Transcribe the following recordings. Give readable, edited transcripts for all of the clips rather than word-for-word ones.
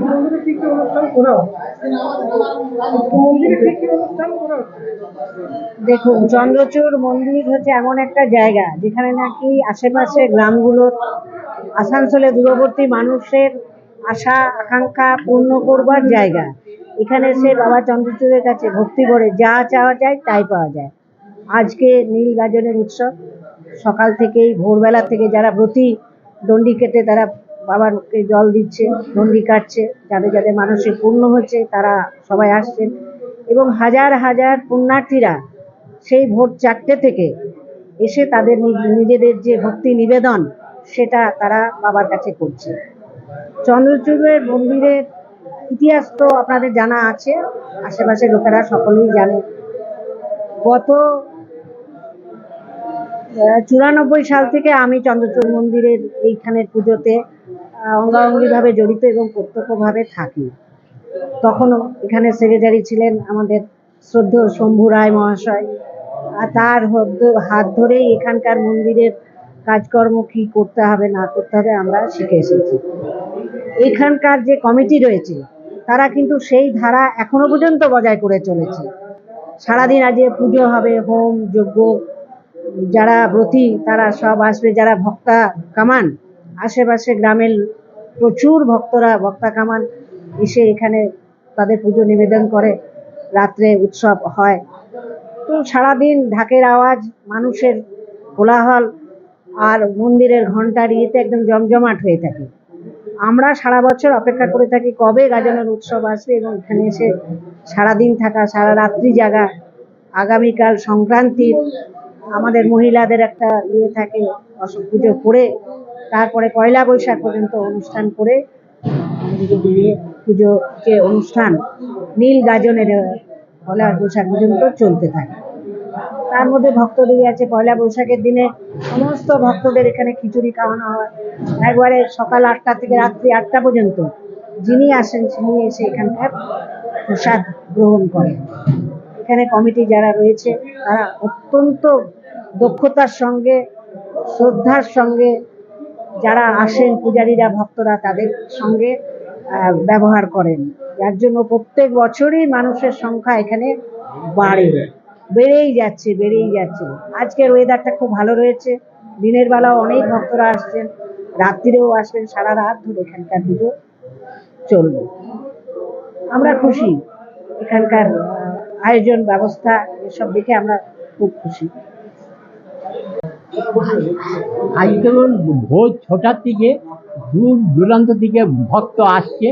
মন্দিরে কি কি অনুষ্ঠান করা হচ্ছে? মন্দিরে কি কি অনুষ্ঠান করা হচ্ছে? দেখুন, চন্দ্রচূড় মন্দির হচ্ছে এমন একটা জায়গা যেখানে নাকি আশেপাশে গ্রামগুলোর, আসানসোলে দূরবর্তী মানুষের আশা আকাঙ্ক্ষা পূর্ণ করবার জায়গা। এখানে এসে বাবা চন্দ্রচূড়ের কাছে ভক্তি করে যা চাওয়া যায় তাই পাওয়া যায়। আজকে নীল গাজনের উৎসব, সকাল থেকেই ভোরবেলা থেকে যারা ব্রতী দণ্ডি কেটে তারা বাবাকে জল দিচ্ছে, দণ্ডি কাটছে, যাদের যাদের মানসিক পূর্ণ হচ্ছে তারা সবাই আসছেন। এবং হাজার হাজার পুণ্যার্থীরা সেই ভোর 4টে থেকে এসে তাদের নিজেদের যে ভক্তি নিবেদন সেটা তারা বাবার কাছে করছে। চন্দ্রচূড়ের মন্দিরের ইতিহাস তো আপনাদের জানা আছে, আশেপাশের লোকেরা সকলেই জানে। গত 94 সাল থেকে আমি চন্দ্রচূড় মন্দিরের এইখানের পুজোতে অঙ্গাঙ্গিভাবে জড়িত এবং প্রত্যক্ষভাবে থাকি। তখনও এখানে সেক্রেটারি ছিলেন আমাদের শ্রদ্ধেয় শম্ভু রায় মহাশয়, আর তার হাত ধরেই এখানকার মন্দিরের কাজকর্ম কি করতে হবে না করতে হবে আমরা শিখে এসেছি। এখানকার যে কমিটি রয়েছে তারা কিন্তু সেই ধারা এখনো পর্যন্ত বজায় করে চলেছে। সারাদিন আজকে পুজো হবে, হোম যজ্ঞ, যারা ব্রতী তারা সব আসবে, যারা ভক্তা কামান আশেপাশে গ্রামের প্রচুর ভক্তা কামান এসে এখানে তাদের পুজো নিবেদন করে, রাত্রে উৎসব হয়। তো সারাদিন ঢাকের আওয়াজ, মানুষের কোলাহল আর মন্দিরের ঘন্টার ইয়েতে একদম জমজমাট হয়ে থাকে। আমরা সারা বছর অপেক্ষা করে থাকি কবে গাজনের উৎসব আসবে এবং এখানে এসে সারাদিন থাকা, সারা রাত্রি জাগা। আগামীকাল সংক্রান্তির আমাদের মহিলাদের একটা ইয়ে থাকে, অসুখ পুজো করে তারপরে পয়লা বৈশাখ পর্যন্ত অনুষ্ঠান করে পুজো যে অনুষ্ঠান নীল গাজনের পয়লা বৈশাখ পর্যন্ত চলতে থাকে। তার মধ্যে ভক্তদের আছে পয়লা বৈশাখের দিনে সমস্ত ভক্তদের এখানে খিচুড়ি খাওয়ানো হয় একবারে সকাল 8টা থেকে রাত্রি 8টা পর্যন্ত। যিনি আসেন তিনি এসে এখানকার প্রসাদ গ্রহণ করেন। এখানে কমিটি যারা রয়েছে তারা অত্যন্ত দক্ষতার সঙ্গে, শ্রদ্ধার সঙ্গে যারা আসেন পূজারীরা, ভক্তরা তাদের সঙ্গে ব্যবহার করেন, যার জন্য প্রত্যেক বছরই মানুষের সংখ্যা এখানে বেড়েই যাচ্ছে। আজকের ওয়েদারটা খুব ভালো রয়েছে, দিনের বেলাও অনেক ভক্তরা আসছেন, রাত্রিরেও আসবেন, সারা রাত ধরে এখানকার পুজো চলবে। আমরা খুশি, এখানকার আয়োজন ব্যবস্থা এসব দেখে আমরা খুব খুশি। আজ যেমন ভোর 6টার থেকে দূর দূরান্ত থেকে ভক্ত আসছে,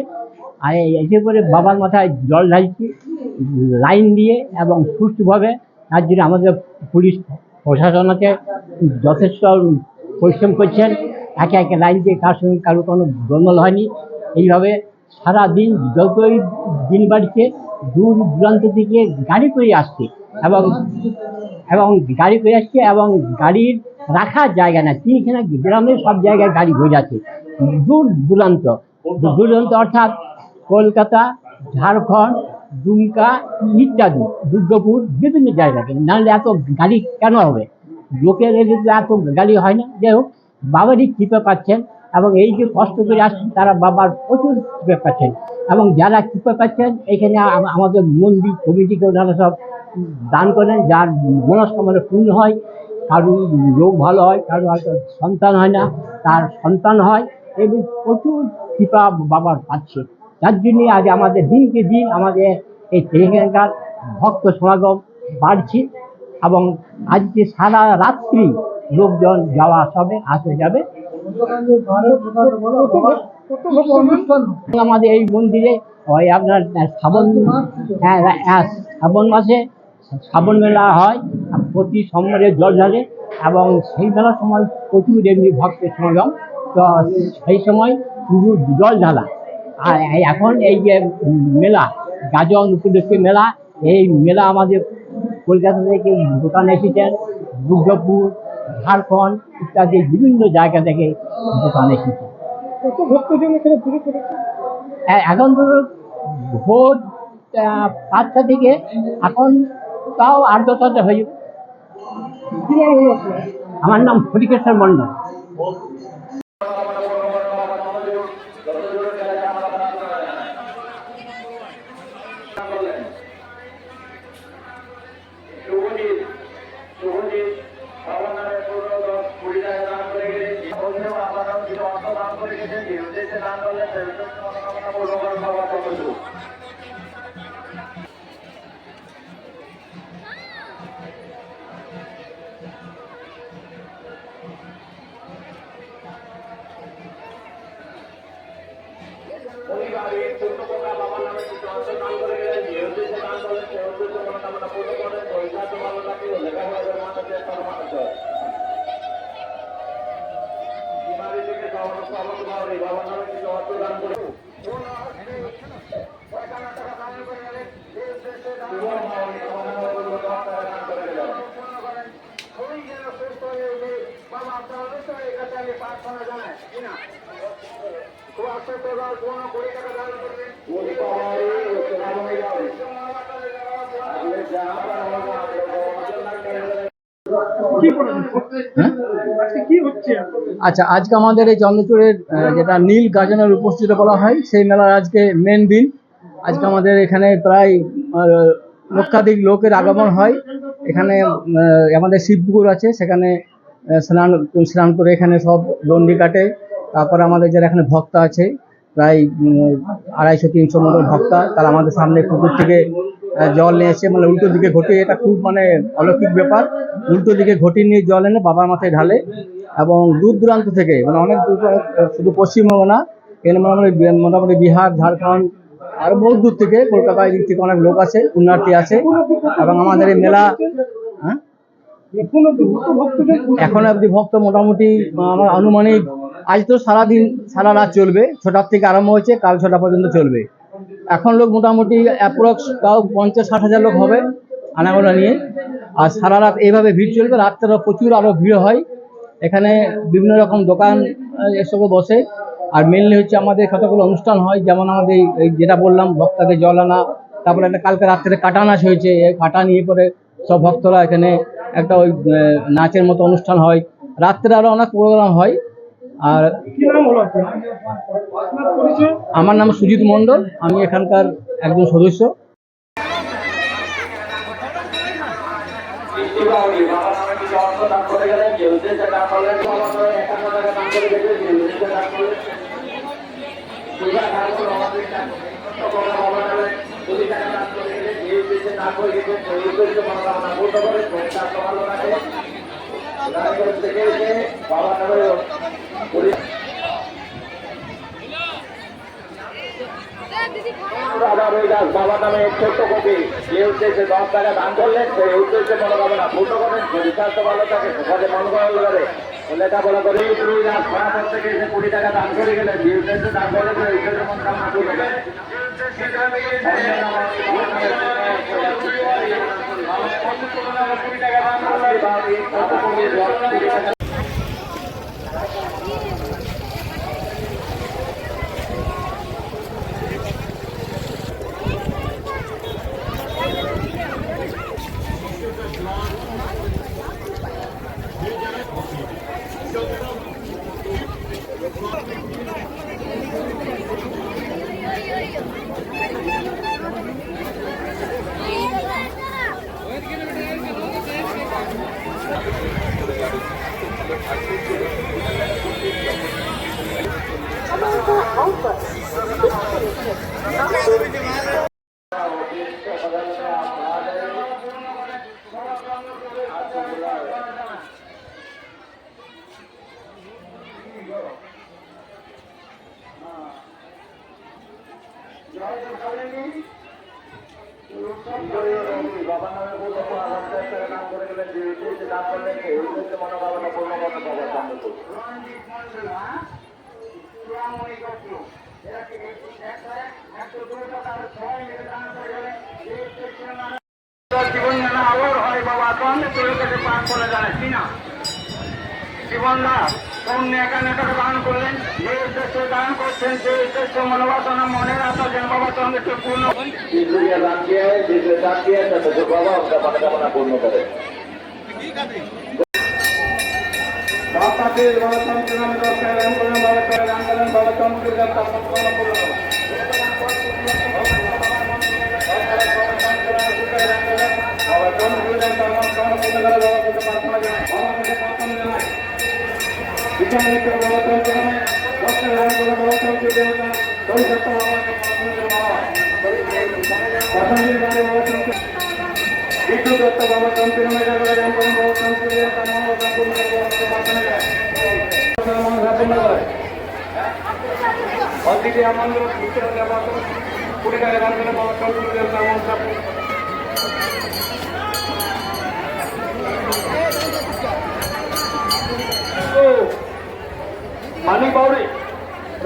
আর এসে পরে বাবার মাথায় জল ঢালছে লাইন দিয়ে এবং সুষ্ঠুভাবে। তার জন্য আমাদের পুলিশ প্রশাসন আছে, যথেষ্ট পরিশ্রম করছেন। একে একে লাইন দিয়ে কার সঙ্গে কারো কোনো গোলমাল হয়নি। এইভাবে সারাদিন যতই দিন বাড়ছে দূর দূরান্ত থেকে গাড়ি করে আসছে এবং গাড়ির রাখার জায়গা না, তিনখানা গ্রামে সব জায়গায় গাড়ি হয়ে যাচ্ছে দূর দূরান্ত অর্থাৎ কলকাতা, ঝাড়খণ্ড, দুমকা ইত্যাদি, দুর্গাপুর, বিভিন্ন জায়গাতে। নাহলে এত গাড়ি কেন হবে? লোকের এত গাড়ি হয় না। যাই হোক, বাবারই কৃপা পাচ্ছেন এবং এই যে কষ্ট করে আসছেন তারা বাবার প্রচুর কৃপা পাচ্ছেন। এবং যারা কৃপা পাচ্ছেন এখানে আমাদের মন্দির কমিটিকে ওনারা সব দান করেন, যার মনস্কামনা পূর্ণ হয়। কারোর রোগ ভালো হয়, কারোর হয়তো সন্তান হয় না, তার সন্তান হয়, এবং প্রচুর কৃপা বাবার পাচ্ছে। যার জন্যে আজ আমাদের দিনকে দিন আমাদের এই এখানকার ভক্ত সমাগম বাড়ছে এবং আজকে সারা রাত্রি লোকজন যাওয়া আসবে যাবে। আমাদের এই মন্দিরে ওই আপনার শ্রাবণ মাসে শ্রাবণ মেলা হয়, প্রতি সোমবারে জল ঢালে এবং সেই মেলার সময় প্রচুর এমনি ভক্তের সমাগম। তো সেই সময় শুধু জল ঢালা। আর এখন এই যে মেলা, গাজন উপলক্ষে মেলা, এই মেলা আমাদের কলকাতা থেকে দোকান এসেছেন, দুর্গাপুর, ঝাড়খণ্ড ইত্যাদি বিভিন্ন জায়গা থেকে দোকান এসেছে। এখন তো ভোর 5টা থেকে এখন তাও 8-10 হয়ে যাবে। আমার নাম হরিকেশ্বর মণ্ডল। কি করেন হ্যাঁ? আজকে কি হচ্ছে? আচ্ছা, আজকে আমাদের এই চন্দ্রচূড়ের যেটা নীল গাজনের উপস্থিত বলা হয়, সেই মেলার আজকে মেন দিন। আজকে আমাদের এখানে প্রায় লক্ষাধিক লোকের আগমন হয়। এখানে আমাদের শিবপুকুর আছে, সেখানে স্নান করে এখানে সব দণ্ডি কাটে। তারপরে আমাদের যারা এখানে ভক্ত আছে প্রায় 250-300 মতো ভক্তা, তারা আমাদের সামনে পুকুর থেকে জল নিয়ে এসে মানে উল্টো দিকে ঘটে, এটা খুব মানে অলৌকিক ব্যাপার। উল্টো দিকে ঘটি নিয়ে জল এনে বাবার মাথায় ঢালে এবং দূর দূরান্ত থেকে মানে অনেক দূর, শুধু পশ্চিমবঙ্গ না, এখানে মোটামুটি বিহার, ঝাড়খণ্ড আর বহু দূর থেকে, কলকাতা দিক থেকে অনেক লোক আছে, পুণ্যার্থী আছে। এবং আমাদের এই মেলা এখন অব্দি ভক্ত মোটামুটি আমার আনুমানিক আজ তো সারাদিন সারা রাত চলবে, 6টার থেকে আরম্ভ হয়েছে, কাল 6টা পর্যন্ত চলবে। এখন লোক মোটামুটি অ্যাপ্রক্স তাও 50-60 হাজার লোক হবে আনাগোনা নিয়ে। আর সারা রাত এইভাবে ভিড় চলবে, রাত্রেও প্রচুর আরও ভিড় হয়। এখানে বিভিন্ন রকম দোকান এসবও বসে। আর মেনলি হচ্ছে আমাদের কতগুলো অনুষ্ঠান হয়, যেমন আমাদের এই যেটা বললাম ভক্তদের জল আনা, তারপরে একটা কালকে রাত্রে কাটা নাচ হয়েছে, এই কাটা নিয়ে পরে সব ভক্তরা এখানে একটা ওই নাচের মতো অনুষ্ঠান হয়। রাত্রে আরও অনেক প্রোগ্রাম হয়। আর কি নাম হলো আপনার পরিচয়? আমার নাম সুজিত মণ্ডল, আমি এখানকার একজন সদস্য। বাবা নামে ছোট্ট কপি যে উদ্দেশ্যে 10 টাকা দান করলেন, সেই উদ্দেশ্যে মনোকামনা পূর্ণ করেন। যদি স্বাস্থ্য ভালো থাকে সেখানে মন করা যাবে। লেখাপড়া করে 2 লাখ ফলাফল থেকে এসে 20 টাকা দান করে গেলেন, যে উদ্দেশ্যে দান করলেন সেই উদ্দেশ্যে মনোকামনা পূর্ণ করেন। বাবা নামে বলতে দান করে গেলেন, যে উদ্দেশ্যে দান করলেন সেই উদ্দেশ্যে মনোকামনা পূর্ণ করতে বাবার সামনে জীবন যেন আবার হয় বাবা, তাহলে তোর কাছে পাঠ করে জানে কিনা জীবনদা অন্য এখানে টাকা দান করলেন, যে উদ্দেশ্যে দান করছেন সেই উদ্দেশ্য মনোবাসনা মনের আশা যেন বাবা সঙ্গে পূর্ণ দান দিয়ে দান দিয়ে বাবা আমরা মনোকামনা পূর্ণ করে। বাবাকে বাবা সংক্রাম রাম করেন, বাবা করে রাম করেন, বাবা সংক্রাম তাপন করেন পূর্ণ করেন। বাবা সংক্রাম তাপন করেন পূর্ণ করে, বাবা থেকে প্রার্থনা জানাই, বাবা থেকে প্রার্থনা জানাই। বিকামিত্র বাবা সংক্রামে ডক্টর রাম করেন, বাবা সংক্রাম পরিষত্ব বাবাকে প্রার্থনা জানাই। প্রাথমিক বারে বাবা সংক্রাম বিদ্যু দত্ত বাবা সংক্রামে রাম করেন, বাবা সংক্রাম তাপন পূর্ণ করে, বাবা থেকে প্রার্থনা জানাই। অদ্বিতীয় মন্দির কুড়ি টাকা দান করে বাবা চন্দ্রদেব নাম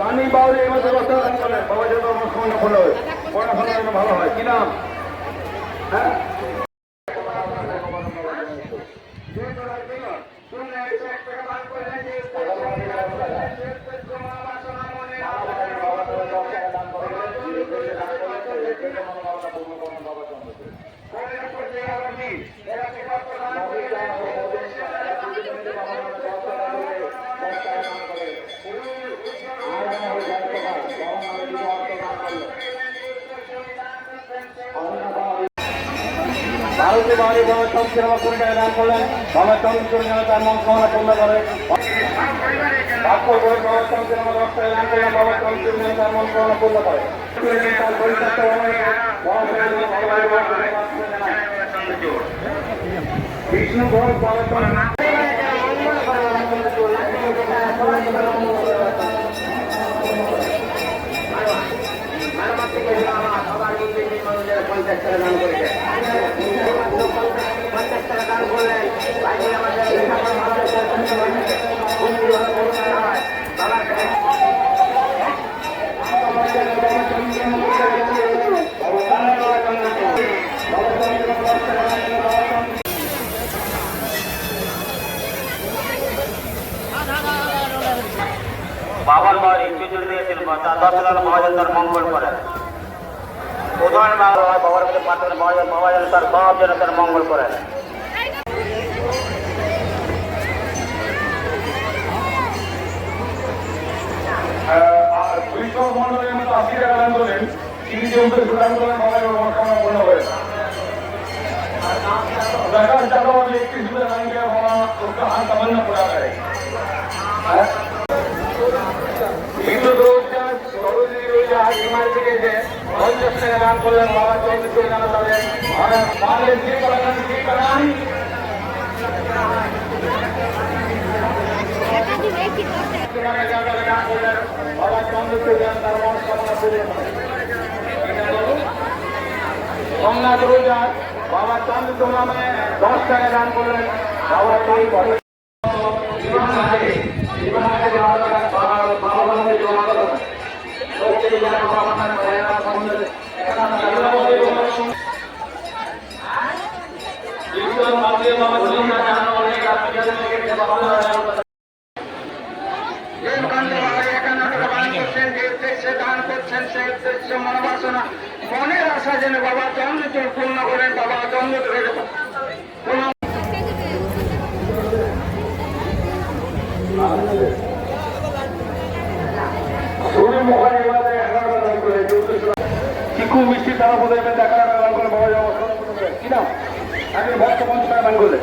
রানী বাউরি এবার ব্যবস্থা করেন বাবা যেন পড়াশোনা হয় পড়াশোনা যেন ভালো হয় কি নাম হ্যাঁ ভারতে বাড়ি বাবা চন্দ্রের বাবা কোটি টাকা দান করলেন বাবা চন্দ্র যেন তার মন কামনা পূর্ণ করে বাবা চন্দ্রের বাবা 10 টাকা দান করলেন বাবা চন্দ্র যেন তার মন কামনা পূর্ণ করে বিষ্ণু ঘোষ বাবা বাবার বাড়ি সুযোগ দিয়েছিল 10 লাখ বাবা যেন তার মঙ্গল করেন উদাহরণ বাবার কাছে পাঠালেন বাবা যেন তার সব যেন তার মঙ্গল করেন মন্ডলের মতো 80 টাকা দান করেন তিনি যে উদ্দেশ্য দান করেন বাবার মনোকামনা পূর্ণ করেন सरकार चाहता है 21 में रहेंगे वहाँ उसका हाथ तमन्ना पूरा करे हिंदू रोजगार सरोजी रोजगार हिमालय থেকে যে 50 টাকা দান করলেন বাবা চন্দ্র জানা যাবে আর পারলে কি করান বাবা চন্দ্র জানা তার মনোকামনা পূরণ করে সোমনাথ রোজগার বাবা চন্দ্র নামে 10 টাকা দান করলেন বাবা চন্দ্র মনোবাসনা মনের আশা যেন বাবা চন্দ্র পূর্ণ করেন বাবা চন্দ্র চিকু মিষ্টি তারা বোধ টাকা দান করে বাবা যাওয়া কি না আগে 50 টাকা দান করলেন